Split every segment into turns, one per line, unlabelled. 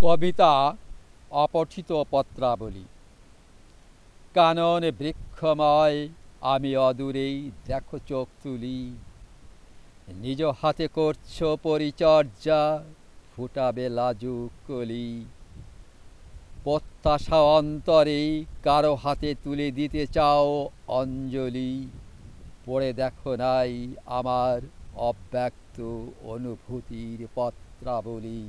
কবিতা অপঠিত পত্রাবলী। কাননে বৃক্ষময় আমি অদূরেই দেখো চোখ তুলি, নিজ হাতে করছ পরিচর্যা, ফুটাবে লাজুক কলি। প্রত্যাশা অন্তরে কারো হাতে তুলে দিতে চাও অঞ্জলি, পড়ে দেখো নাই আমার অব্যক্ত অনুভূতির পত্রাবলী।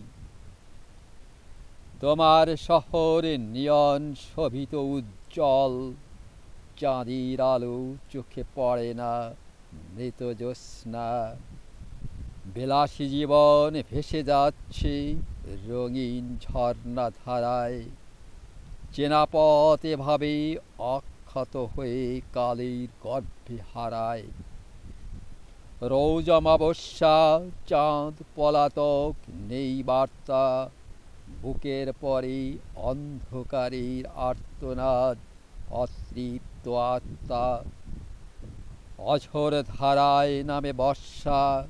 তোমার শহরে নিয়ন শোভিত উজ্জ্বল, চাঁদির আলো চোখে পড়ে না মৃত জ্যোৎস্না। বিলাসী জীবন ভেসে যাচ্ছে রঙিন ঝর্ণা ধারায়, চেনা পথ এভাবে অক্ষত হয়ে কালের গর্ভে হারায়। রোজ অমাবস্যা চাঁদ পলাতক নেই বার্তা, বুকের পরে অন্ধকারের আর্তনাদ অতৃপ্ত আত্মা। অঝোর ধারায় নামে বর্ষা,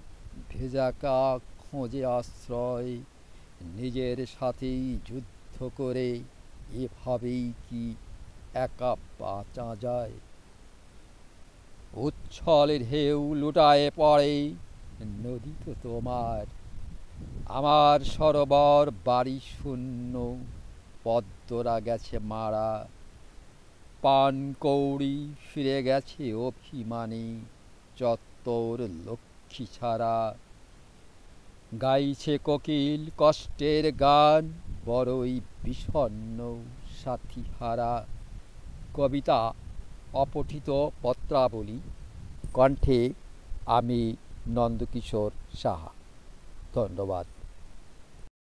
ভেজা কাক খোঁজে আশ্রয়, নিজের সাথেই যুদ্ধ করে এভাবেই কি একা বাঁচা যায়। উচ্ছল ঢেউ লুটায়ে পড়ে নদী তো তোমার, আমার সরোবর বাড়ি শূন্য, পদ্মরা গেছে মারা। পানকৌড়ি ফিরে গেছে অভিমানী, চত্বর লক্ষ্মী ছাড়া। গাইছে কোকিল কষ্টের গান, বড়ই বিষণ্ণ সাথী হারা। কবিতা অপঠিত পত্রাবলী, কণ্ঠে আমি নন্দকিশোর সাহা। ধন্যবাদ।